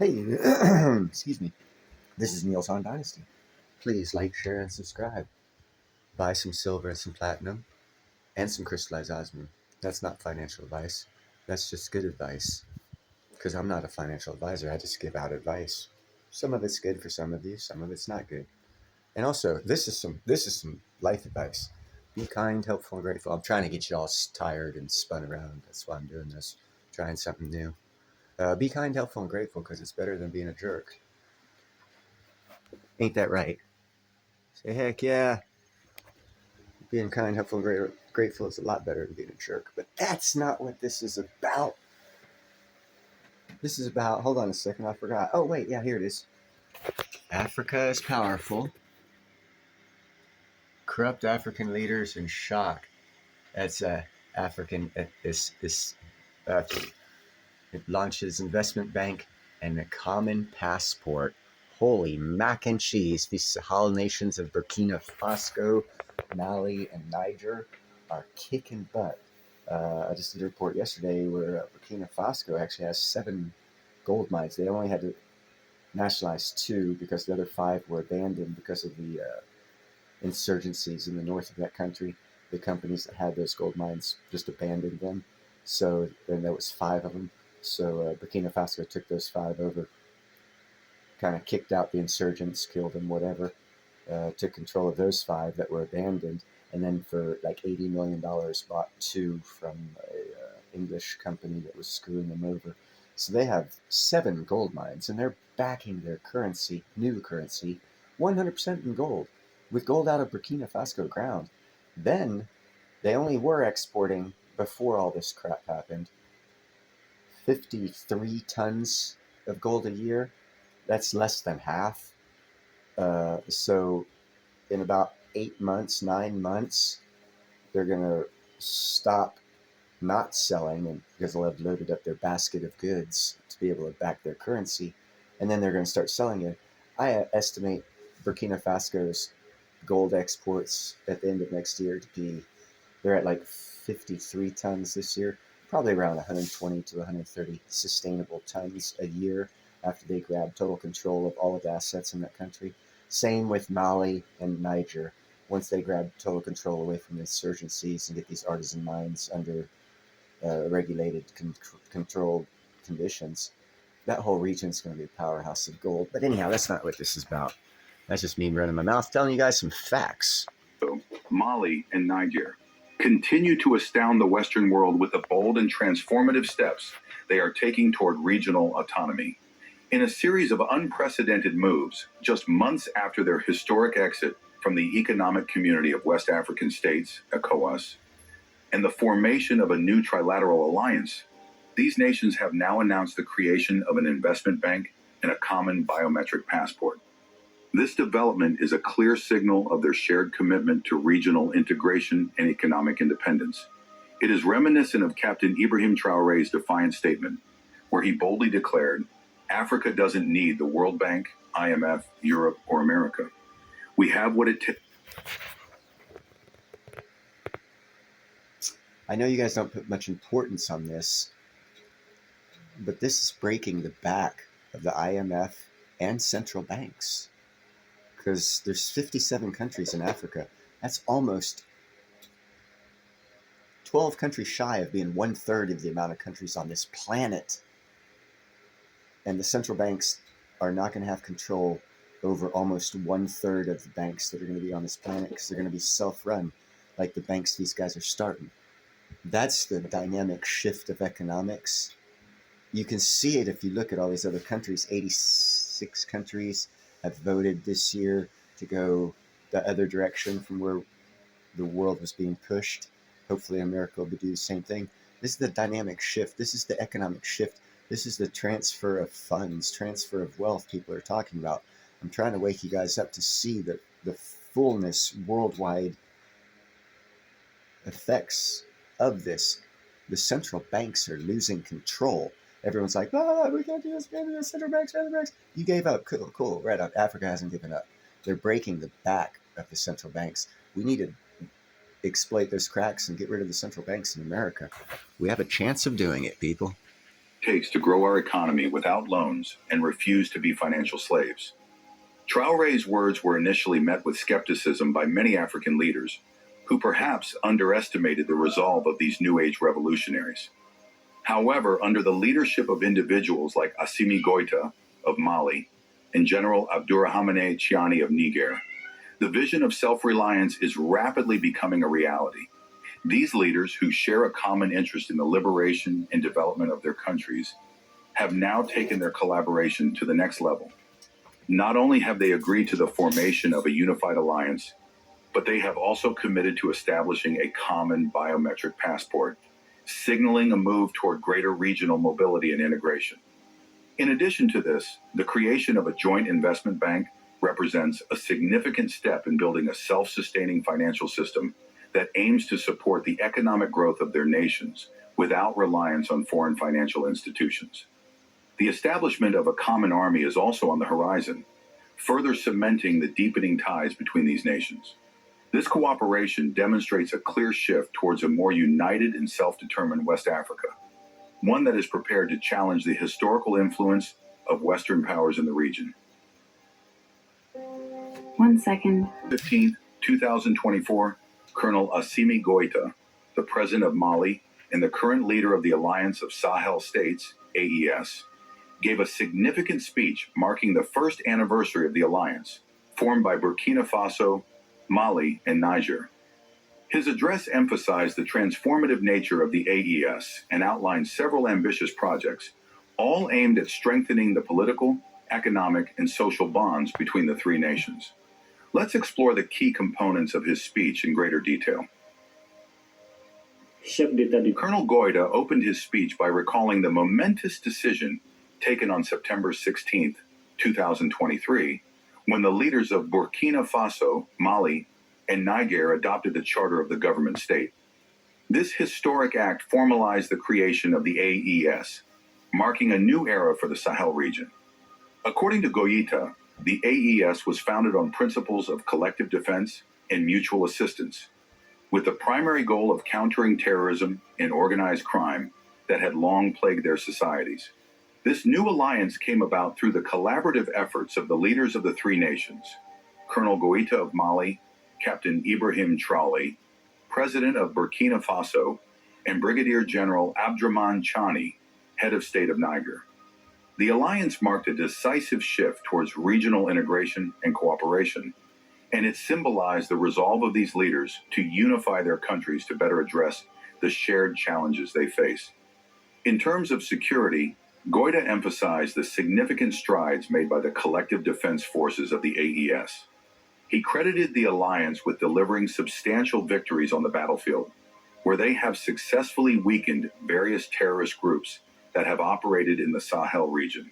Hey, excuse me. This is Neil's on Dynasty. Please like, share, and subscribe. Buy some silver and some platinum and some crystallized osmium. That's not financial advice. That's just good advice. Because I'm not a financial advisor. I just give out advice. Some of it's good for some of you. Some of it's not good. And also, this is some life advice. Be kind, helpful, and grateful. I'm trying to get you all tired and spun around. That's why I'm doing this. Trying something new. Be kind, helpful, and grateful because it's better than being a jerk. Ain't that right? Say, heck yeah. Being kind, helpful, and grateful is a lot better than being a jerk. But that's not what this is about. This is about, hold on a second, I forgot. Oh, wait, yeah, here it is. Africa is powerful. Corrupt African leaders in shock. That's African, uh, it launches investment bank and a common passport. Holy mac and cheese. These Sahel nations of Burkina Faso, Mali, and Niger are kicking butt. I just did a report yesterday where Burkina Faso actually has 7 gold mines. They only had to nationalize 2 because the other 5 were abandoned because of the insurgencies in the north of that country. The companies that had those gold mines just abandoned them. So then there was 5 of them. So Burkina Faso took those 5 over, kind of kicked out the insurgents, killed them, whatever, took control of those 5 that were abandoned, and then for like $80 million bought 2 from an English company that was screwing them over. So they have 7 gold mines, and they're backing their currency, new currency, 100% in gold, with gold out of Burkina Faso ground. Then they only were exporting, before all this crap happened, 53 tons of gold a year. That's less than half. So in about 8 months, 9 months, they're going to stop not selling, and because they'll have loaded up their basket of goods to be able to back their currency, and then they're going to start selling it. I estimate Burkina Faso's gold exports at the end of next year to be, they're at like 53 tons this year, probably around 120 to 130 sustainable tons a year after they grab total control of all of the assets in that country. Same with Mali and Niger. Once they grab total control away from the insurgencies and get these artisan mines under regulated, controlled conditions, that whole region is going to be a powerhouse of gold. But anyhow, that's not what this is about. That's just me running my mouth telling you guys some facts. Mali and Niger continue to astound the Western world with the bold and transformative steps they are taking toward regional autonomy. In a series of unprecedented moves, just months after their historic exit from the Economic Community of West African States, ECOWAS, and the formation of a new trilateral alliance, these nations have now announced the creation of an investment bank and a common biometric passport. This development is a clear signal of their shared commitment to regional integration and economic independence. It is reminiscent of Captain Ibrahim Traore's defiant statement, where he boldly declared, "Africa doesn't need the World Bank, IMF, Europe, or America. We have what it takes." I know you guys don't put much importance on this, but this is breaking the back of the IMF and central banks, because there's 57 countries in Africa. That's almost 12 countries shy of being 1/3 of the amount of countries on this planet. And the central banks are not going to have control over almost 1/3 of the banks that are going to be on this planet, because they're going to be self-run, like the banks these guys are starting. That's the dynamic shift of economics. You can see it if you look at all these other countries. 86 countries have voted this year to go the other direction from where the world was being pushed. Hopefully America will do the same thing. This is the dynamic shift. This is the economic shift. This is the transfer of funds, transfer of wealth people are talking about. I'm trying to wake you guys up to see the fullness, worldwide effects of this. The central banks are losing control. Everyone's like, we can't do this, we can't do this, central banks. You gave up. Cool, right on. Africa hasn't given up. They're breaking the back of the central banks. We need to exploit those cracks and get rid of the central banks in America. We have a chance of doing it, people. takes to grow our economy without loans and refuse to be financial slaves. Traore's words were initially met with skepticism by many African leaders, who perhaps underestimated the resolve of these New Age revolutionaries. However, under the leadership of individuals like Assimi Goïta of Mali and General Abdourahamane Chiani of Niger, the vision of self-reliance is rapidly becoming a reality. These leaders, who share a common interest in the liberation and development of their countries, have now taken their collaboration to the next level. Not only have they agreed to the formation of a unified alliance, but they have also committed to establishing a common biometric passport, signaling a move toward greater regional mobility and integration. In addition to this, the creation of a joint investment bank represents a significant step in building a self-sustaining financial system that aims to support the economic growth of their nations without reliance on foreign financial institutions. The establishment of a common army is also on the horizon, further cementing the deepening ties between these nations. This cooperation demonstrates a clear shift towards a more united and self-determined West Africa, one that is prepared to challenge the historical influence of Western powers in the region. 1 second. 15th, 2024, Colonel Assimi Goïta, the president of Mali and the current leader of the Alliance of Sahel States, AES, gave a significant speech marking the first anniversary of the alliance, formed by Burkina Faso, Mali, and Niger. His address emphasized the transformative nature of the AES and outlined several ambitious projects, all aimed at strengthening the political, economic, and social bonds between the three nations. Let's explore the key components of his speech in greater detail. Colonel Goïta opened his speech by recalling the momentous decision taken on September 16, 2023, when the leaders of Burkina Faso, Mali, and Niger adopted the charter of the government state. This historic act formalized the creation of the AES, marking a new era for the Sahel region. According to Goïta, the AES was founded on principles of collective defense and mutual assistance, with the primary goal of countering terrorism and organized crime that had long plagued their societies. This new alliance came about through the collaborative efforts of the leaders of the three nations: Colonel Goïta of Mali, Captain Ibrahim Traoré, President of Burkina Faso, and Brigadier General Abdourahamane Chiani, head of state of Niger. The alliance marked a decisive shift towards regional integration and cooperation, and it symbolized the resolve of these leaders to unify their countries to better address the shared challenges they face. In terms of security, Goïta emphasized the significant strides made by the collective defense forces of the AES. He credited the alliance with delivering substantial victories on the battlefield, where they have successfully weakened various terrorist groups that have operated in the Sahel region.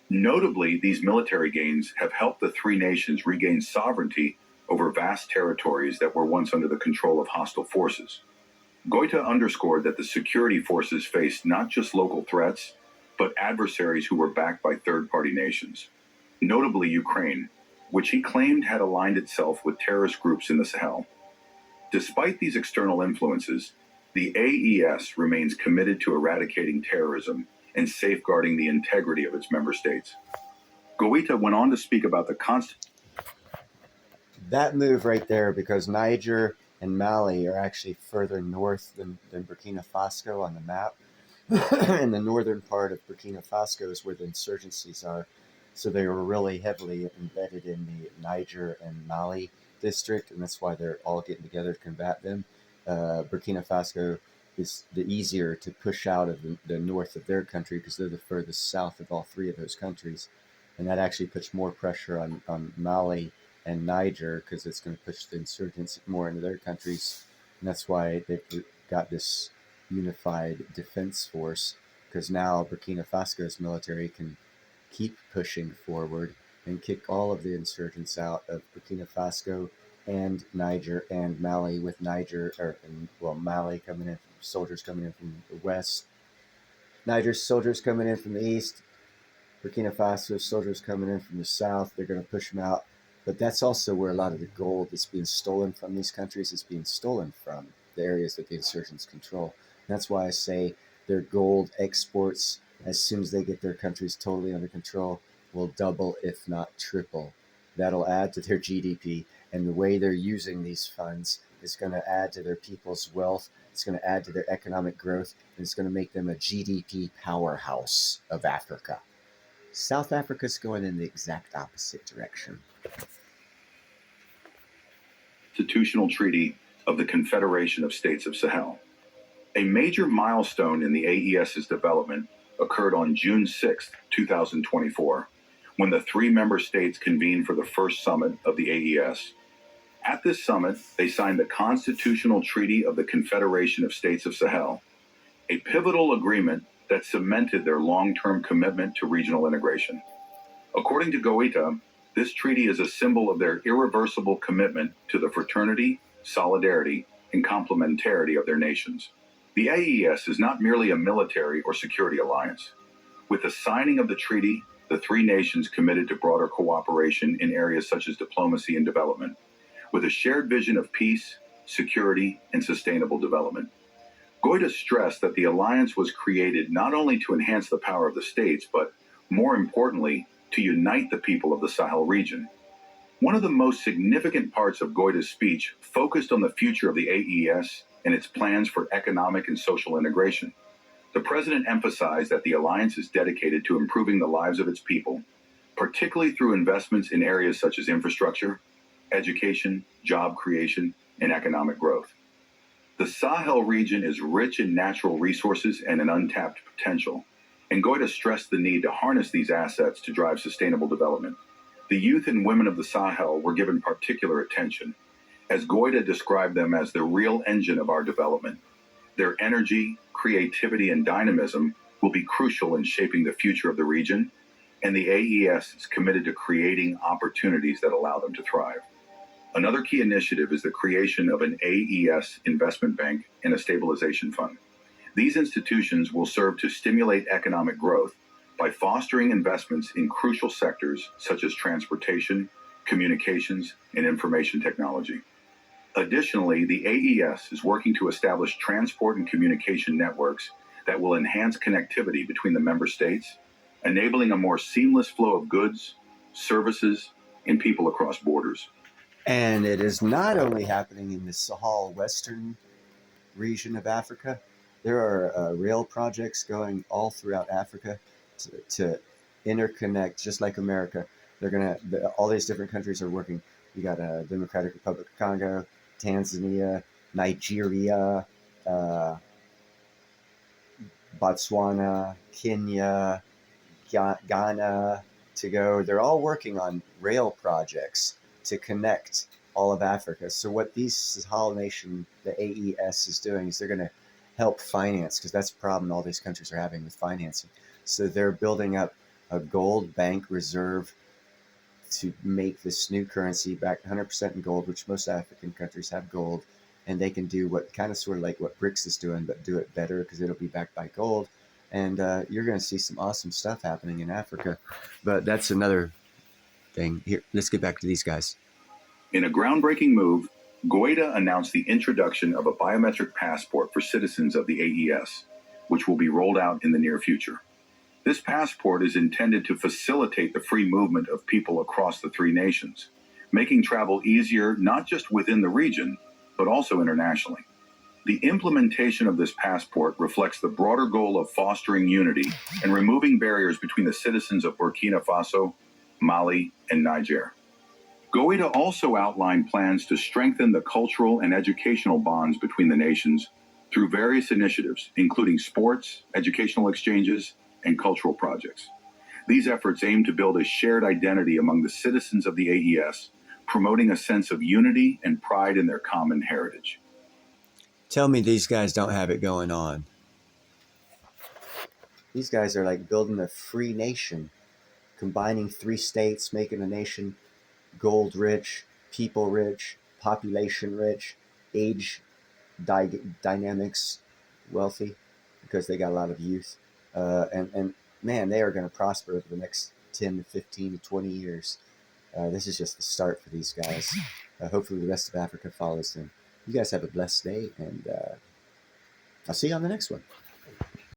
Notably, these military gains have helped the three nations regain sovereignty over vast territories that were once under the control of hostile forces. Goïta underscored that the security forces faced not just local threats, but adversaries who were backed by third-party nations, notably Ukraine, which he claimed had aligned itself with terrorist groups in the Sahel. Despite these external influences, the AES remains committed to eradicating terrorism and safeguarding the integrity of its member states. Goïta went on to speak about the That move right there, because Niger and Mali are actually further north than Burkina Faso on the map. And the northern part of Burkina Faso is where the insurgencies are. So they were really heavily embedded in the Niger and Mali district, and that's why they're all getting together to combat them. Burkina Faso is the easier to push out of the north of their country because they're the furthest south of all three of those countries. And that actually puts more pressure on Mali and Niger because it's going to push the insurgents more into their countries. And that's why they've got this unified defense force, because now Burkina Faso's military can keep pushing forward and kick all of the insurgents out of Burkina Faso and Niger and Mali, with Mali coming in, soldiers coming in from the west, Niger's soldiers coming in from the east, Burkina Faso soldiers coming in from the south. They're going to push them out. But that's also where a lot of the gold that's being stolen from these countries is being stolen from, the areas that the insurgents control. And that's why I say their gold exports as soon as they get their countries totally under control, will double, if not triple. That'll add to their GDP. And the way they're using these funds is going to add to their people's wealth. It's going to add to their economic growth. And it's going to make them a GDP powerhouse of Africa. South Africa's going in the exact opposite direction. Constitutional Treaty of the Confederation of States of Sahel. A major milestone in the AES's development occurred on June 6, 2024, when the three member states convened for the first summit of the AES. At this summit, they signed the Constitutional Treaty of the Confederation of States of Sahel, a pivotal agreement that cemented their long-term commitment to regional integration. According to Goita, this treaty is a symbol of their irreversible commitment to the fraternity, solidarity, and complementarity of their nations. The AES is not merely a military or security alliance. With the signing of the treaty, the three nations committed to broader cooperation in areas such as diplomacy and development, with a shared vision of peace, security, and sustainable development. Goita stressed that the alliance was created not only to enhance the power of the states, but, more importantly, to unite the people of the Sahel region. One of the most significant parts of Goita's speech focused on the future of the AES and its plans for economic and social integration. The president emphasized that the alliance is dedicated to improving the lives of its people, particularly through investments in areas such as infrastructure, education, job creation, and economic growth. The Sahel region is rich in natural resources and an untapped potential, and Goita stressed the need to harness these assets to drive sustainable development. The youth and women of the Sahel were given particular attention, as Goita described them as the real engine of our development. Their energy, creativity, and dynamism will be crucial in shaping the future of the region, and the AES is committed to creating opportunities that allow them to thrive. Another key initiative is the creation of an AES investment bank and a stabilization fund. These institutions will serve to stimulate economic growth by fostering investments in crucial sectors such as transportation, communications, and information technology. Additionally, the AES is working to establish transport and communication networks that will enhance connectivity between the member states, enabling a more seamless flow of goods, services, and people across borders. And it is not only happening in the Sahel Western region of Africa. There are rail projects going all throughout Africa to interconnect, just like America. All these different countries are working. You got Democratic Republic of Congo, Tanzania, Nigeria, Botswana, Kenya, Ghana to go. They're all working on rail projects to connect all of Africa. So what these Sahel nation, the AES, is doing is they're going to help finance, because that's a problem all these countries are having with financing. So they're building up a gold bank reserve to make this new currency backed 100% in gold, which most African countries have gold, and they can do what kind of sort of like what BRICS is doing, but do it better because it'll be backed by gold. And you're going to see some awesome stuff happening in Africa. But that's another thing. Here, let's get back to these guys. In a groundbreaking move, Goita announced the introduction of a biometric passport for citizens of the AES, which will be rolled out in the near future. This passport is intended to facilitate the free movement of people across the three nations, making travel easier not just within the region, but also internationally. The implementation of this passport reflects the broader goal of fostering unity and removing barriers between the citizens of Burkina Faso, Mali, and Niger. Goita also outlined plans to strengthen the cultural and educational bonds between the nations through various initiatives, including sports, educational exchanges, and cultural projects. These efforts aim to build a shared identity among the citizens of the AES, promoting a sense of unity and pride in their common heritage. Tell me these guys don't have it going on. These guys are like building a free nation, combining three states, making a nation gold rich, people rich, population rich, age dynamics wealthy, because they got a lot of youth. And man, they are going to prosper over the next 10 to 15 to 20 years. This is just the start for these guys. Hopefully the rest of Africa follows them. You guys have a blessed day, and I'll see you on the next one.